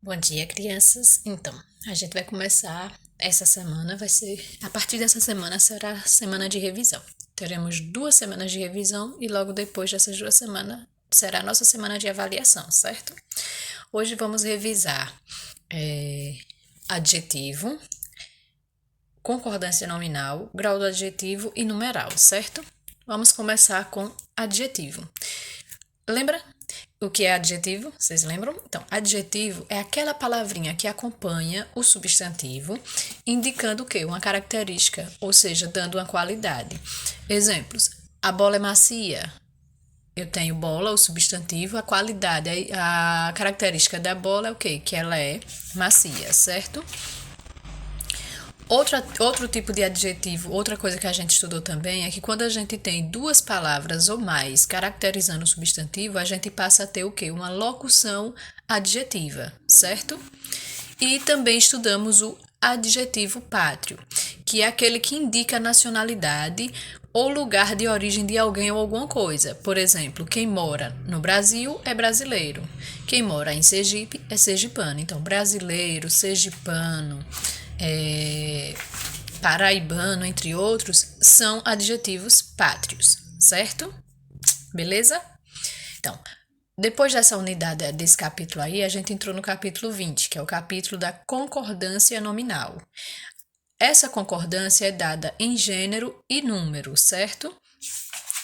Bom dia, crianças. Então, a gente vai começar essa semana, a partir dessa semana será a semana de revisão. Teremos 2 semanas de revisão e logo depois dessas 2 semanas será a nossa semana de avaliação, certo? Hoje vamos revisar adjetivo, concordância nominal, grau do adjetivo e numeral, certo? Vamos começar com adjetivo. Lembra o que é adjetivo? Vocês lembram? Então, adjetivo é aquela palavrinha que acompanha o substantivo, indicando o quê? Uma característica, ou seja, dando uma qualidade. Exemplos: a bola é macia. Eu tenho bola, o substantivo, a qualidade, a característica da bola é o quê? Que ela é macia, certo? Outro tipo de adjetivo, outra coisa que a gente estudou também é que quando a gente tem duas palavras ou mais caracterizando o substantivo, a gente passa a ter o quê? Uma locução adjetiva, certo? E também estudamos o adjetivo pátrio, que é aquele que indica a nacionalidade ou lugar de origem de alguém ou alguma coisa. Por exemplo, quem mora no Brasil é brasileiro. Quem mora em Sergipe é sergipano. Então, brasileiro, sergipano, paraibano, entre outros, são adjetivos pátrios, certo? Beleza? Então, depois dessa unidade, desse capítulo aí, a gente entrou no capítulo 20, que é o capítulo da concordância nominal. Essa concordância é dada em gênero e número, certo?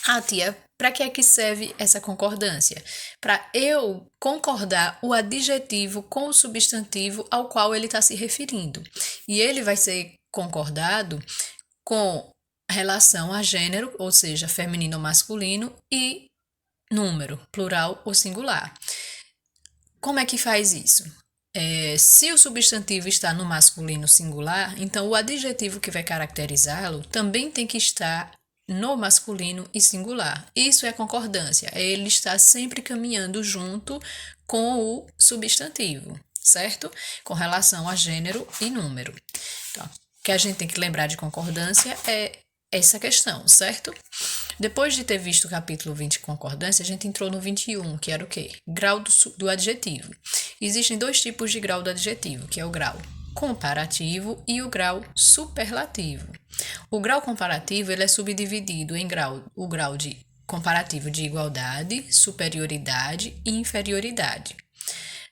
Ah, tia, para que é que serve essa concordância? Para eu concordar o adjetivo com o substantivo ao qual ele está se referindo. E ele vai ser concordado com relação a gênero, ou seja, feminino ou masculino, e número, plural ou singular. Como é que faz isso? Se o substantivo está no masculino singular, então o adjetivo que vai caracterizá-lo também tem que estar no masculino e singular. Isso é concordância, ele está sempre caminhando junto com o substantivo, certo? Com relação a gênero e número. Então, o que a gente tem que lembrar de concordância é essa questão, certo? Depois de ter visto o capítulo 20 concordância, a gente entrou no 21, que era o quê? Grau do adjetivo. Existem dois tipos de grau do adjetivo, que é o grau comparativo e o grau superlativo. O grau comparativo ele é subdividido em o grau de comparativo de igualdade, superioridade e inferioridade.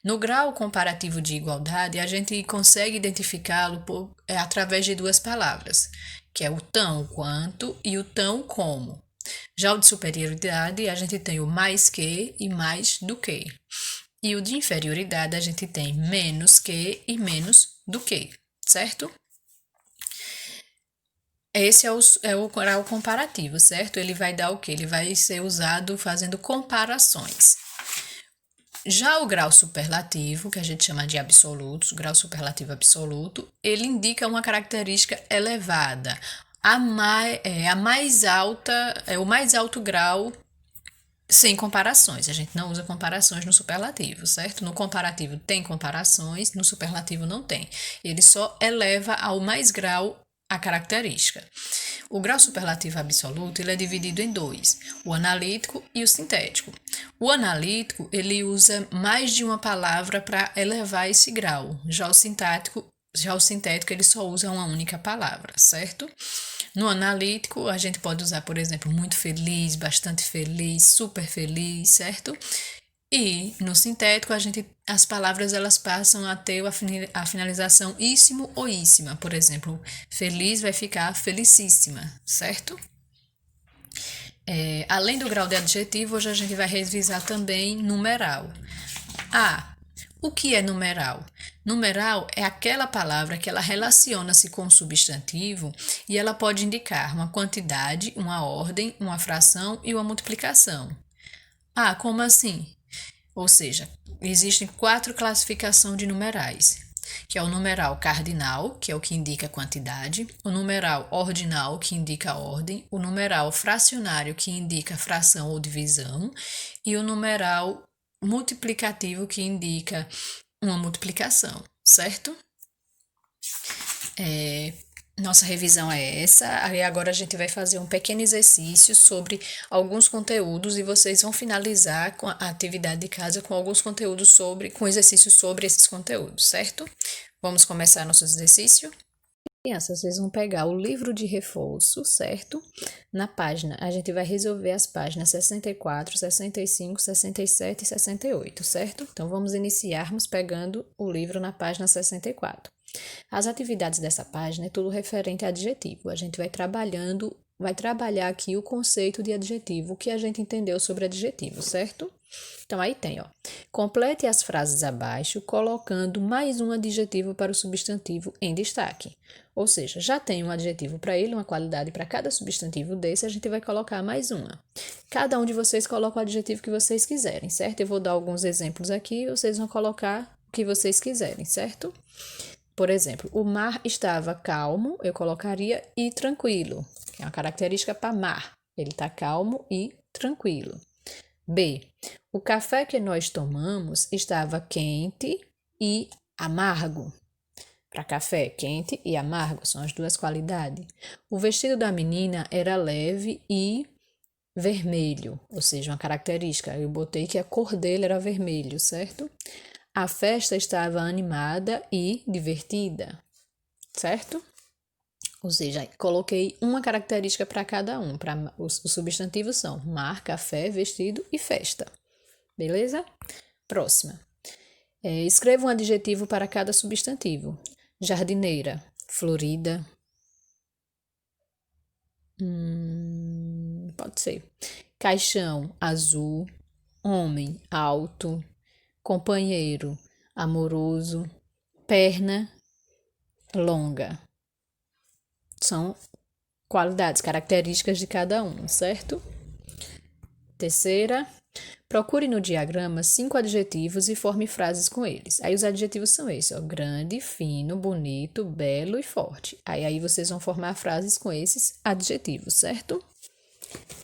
No grau comparativo de igualdade, a gente consegue identificá-lo através de duas palavras, que é o tão quanto e o tão como. Já o de superioridade, a gente tem o mais que e mais do que. E o de inferioridade, a gente tem menos que e menos do que, certo? Esse é o grau comparativo, certo? Ele vai dar o quê? Ele vai ser usado fazendo comparações. Já o grau superlativo, que a gente chama de absolutos, grau superlativo absoluto, ele indica uma característica elevada, a mais alta, é o mais alto grau sem comparações. A gente não usa comparações no superlativo, certo? No comparativo tem comparações, no superlativo não tem. Ele só eleva ao mais grau a característica. O grau superlativo absoluto ele é dividido em dois, o analítico e o sintético. O analítico ele usa mais de uma palavra para elevar esse grau. Já o sintético ele só usa uma única palavra, certo? No analítico, a gente pode usar, por exemplo, muito feliz, bastante feliz, super feliz, certo? E no sintético, as palavras elas passam a ter a finalização íssimo ou íssima. Por exemplo, feliz vai ficar felicíssima, certo? Além do grau de adjetivo, hoje a gente vai revisar também numeral. Ah, o que é numeral? Numeral é aquela palavra que ela relaciona-se com o substantivo e ela pode indicar uma quantidade, uma ordem, uma fração e uma multiplicação. Ah, como assim? Ou seja, existem 4 classificações de numerais, que é o numeral cardinal, que é o que indica a quantidade, o numeral ordinal, que indica a ordem, o numeral fracionário, que indica fração ou divisão, e o numeral multiplicativo, que indica uma multiplicação, certo? Nossa revisão é essa. Aí agora a gente vai fazer um pequeno exercício sobre alguns conteúdos e vocês vão finalizar com a atividade de casa com alguns conteúdos com exercícios sobre esses conteúdos, certo? Vamos começar nosso exercício? Crianças, vocês vão pegar o livro de reforço, certo? Na página, a gente vai resolver as páginas 64, 65, 67 e 68, certo? Então, vamos iniciarmos pegando o livro na página 64. As atividades dessa página é tudo referente a adjetivo. A gente vai trabalhar aqui o conceito de adjetivo, o que a gente entendeu sobre adjetivo, certo? Então, aí tem, ó. Complete as frases abaixo, colocando mais um adjetivo para o substantivo em destaque. Ou seja, já tem um adjetivo para ele, uma qualidade para cada substantivo desse, a gente vai colocar mais uma. Cada um de vocês coloca o adjetivo que vocês quiserem, certo? Eu vou dar alguns exemplos aqui, vocês vão colocar o que vocês quiserem, certo? Por exemplo, o mar estava calmo, eu colocaria e tranquilo, que é uma característica para mar. Ele está calmo e tranquilo. B. O café que nós tomamos estava quente e amargo. Para café, quente e amargo são as duas qualidades. O vestido da menina era leve e vermelho, ou seja, uma característica. Eu botei que a cor dele era vermelho, certo? A festa estava animada e divertida, certo? Ou seja, coloquei uma característica para cada um. Os substantivos são mar, café, vestido e festa. Beleza? Próxima. Escreva um adjetivo para cada substantivo. Jardineira, florida. Pode ser. Caixão, azul. Homem, alto. Companheiro, amoroso. Perna, longa. São qualidades, características de cada um, certo? Terceira, procure no diagrama 5 adjetivos e forme frases com eles. Aí os adjetivos são esses, ó, grande, fino, bonito, belo e forte. Aí vocês vão formar frases com esses adjetivos, certo?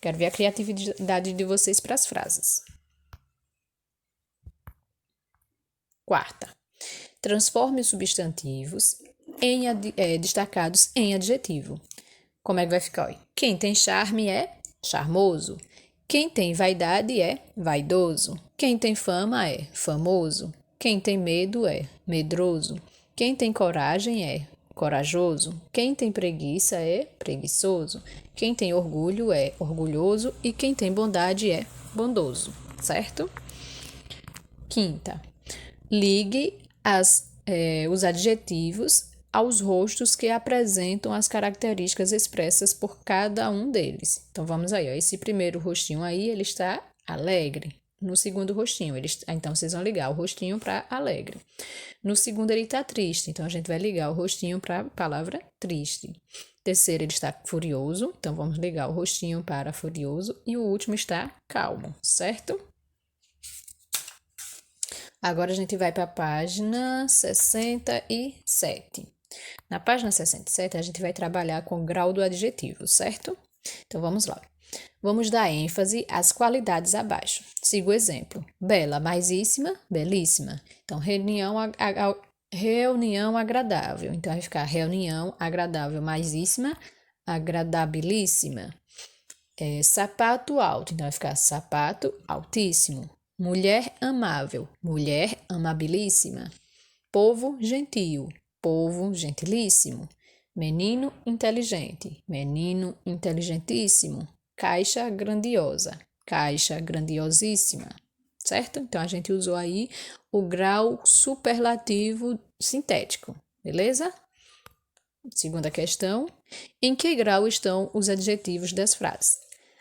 Quero ver a criatividade de vocês para as frases. Quarta, transforme os substantivos destacados em adjetivo. Como é que vai ficar? Ó? Quem tem charme é charmoso. Quem tem vaidade é vaidoso. Quem tem fama é famoso. Quem tem medo é medroso. Quem tem coragem é corajoso. Quem tem preguiça é preguiçoso. Quem tem orgulho é orgulhoso. E quem tem bondade é bondoso, certo? Quinta, ligue os adjetivos aos rostos que apresentam as características expressas por cada um deles. Então, vamos aí, ó. Esse primeiro rostinho aí, ele está alegre. No segundo rostinho, então vocês vão ligar o rostinho para alegre. No segundo, ele está triste, então a gente vai ligar o rostinho para a palavra triste. Terceiro, ele está furioso, então vamos ligar o rostinho para furioso. E o último está calmo, certo? Agora a gente vai para a página 67. Na página 67, a gente vai trabalhar com o grau do adjetivo, certo? Então, vamos lá. Vamos dar ênfase às qualidades abaixo. Siga o exemplo. Bela, maisíssima, belíssima. Então, reunião agradável. Então, vai ficar reunião agradável, maisíssima, agradabilíssima. Sapato alto. Então, vai ficar sapato altíssimo. Mulher amável, mulher amabilíssima. Povo gentil, povo gentilíssimo. Menino inteligente, menino inteligentíssimo. Caixa grandiosa, caixa grandiosíssima. Certo? Então, a gente usou aí o grau superlativo sintético, beleza? Segunda questão. Em que grau estão os adjetivos das frases?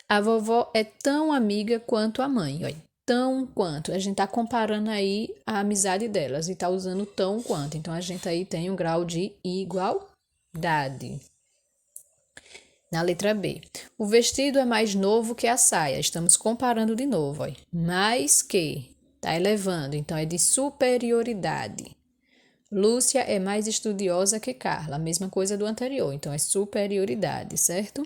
A vovó é tão amiga quanto a mãe. Olha, tão quanto. A gente está comparando aí a amizade delas e está usando tão quanto. Então, a gente aí tem um grau de igualdade. Na letra B. O vestido é mais novo que a saia. Estamos comparando de novo. Olha. Mais que. Está elevando. Então, é de superioridade. Lúcia é mais estudiosa que Carla, a mesma coisa do anterior, então é superioridade, certo?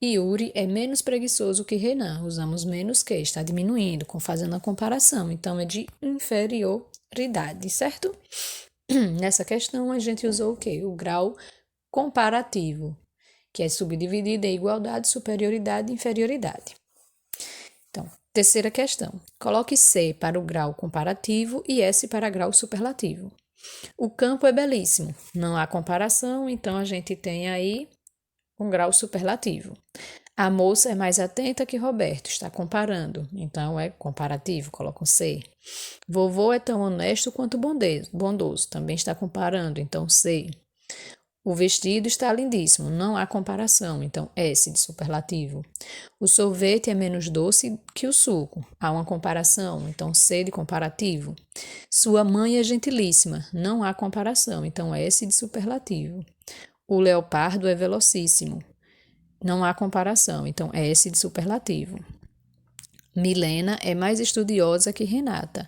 E Yuri é menos preguiçoso que Renan, usamos menos que, está diminuindo, fazendo a comparação, então é de inferioridade, certo? Nessa questão a gente usou o quê? O grau comparativo, que é subdividido em igualdade, superioridade e inferioridade. Então, terceira questão. Coloque C para o grau comparativo e S para grau superlativo. O campo é belíssimo, não há comparação, então a gente tem aí um grau superlativo. A moça é mais atenta que Roberto, está comparando, então é comparativo, coloca um C. Vovô é tão honesto quanto bondoso, também está comparando, então C. O vestido está lindíssimo, não há comparação, então S de superlativo. O sorvete é menos doce que o suco, há uma comparação, então C de comparativo. Sua mãe é gentilíssima, não há comparação, então S de superlativo. O leopardo é velocíssimo, não há comparação, então S de superlativo. Milena é mais estudiosa que Renata.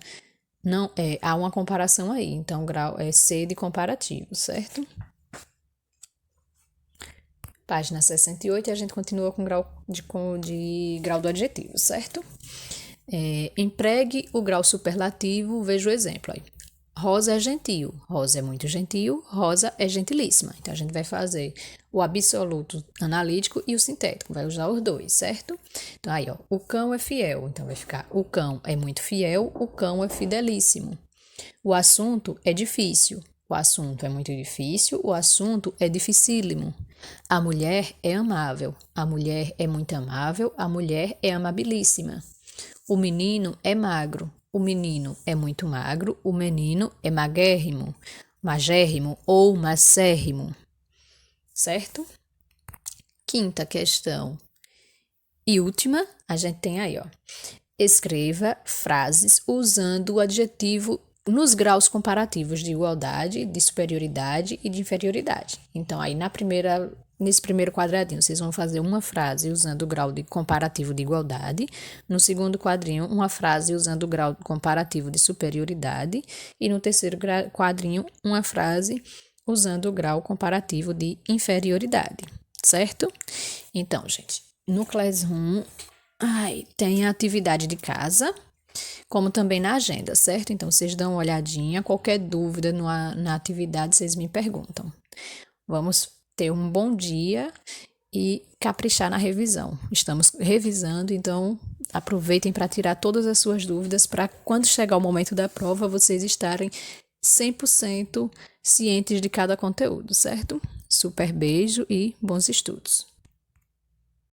Não há uma comparação aí, então grau é C de comparativo, certo? Página 68, a gente continua com grau grau do adjetivo, certo? Empregue o grau superlativo, veja o exemplo aí. Rosa é gentil, Rosa é muito gentil, Rosa é gentilíssima. Então, a gente vai fazer o absoluto analítico e o sintético, vai usar os dois, certo? Então, aí, ó, o cão é fiel, então vai ficar o cão é muito fiel, o cão é fidelíssimo. O assunto é difícil, o assunto é muito difícil, o assunto é dificílimo. A mulher é amável, a mulher é muito amável, a mulher é amabilíssima. O menino é magro, o menino é muito magro, o menino é magérrimo ou macérrimo, certo? Quinta questão e última, a gente tem aí, ó. Escreva frases usando o adjetivo nos graus comparativos de igualdade, de superioridade e de inferioridade. Então, aí nesse primeiro quadradinho, vocês vão fazer uma frase usando o grau de comparativo de igualdade. No segundo quadrinho, uma frase usando o grau comparativo de superioridade. E no terceiro quadrinho, uma frase usando o grau comparativo de inferioridade, certo? Então, gente, no Classroom, tem a atividade de casa, como também na agenda, certo? Então, vocês dão uma olhadinha, qualquer dúvida na atividade, vocês me perguntam. Vamos ter um bom dia e caprichar na revisão. Estamos revisando, então aproveitem para tirar todas as suas dúvidas para quando chegar o momento da prova, vocês estarem 100% cientes de cada conteúdo, certo? Super beijo e bons estudos!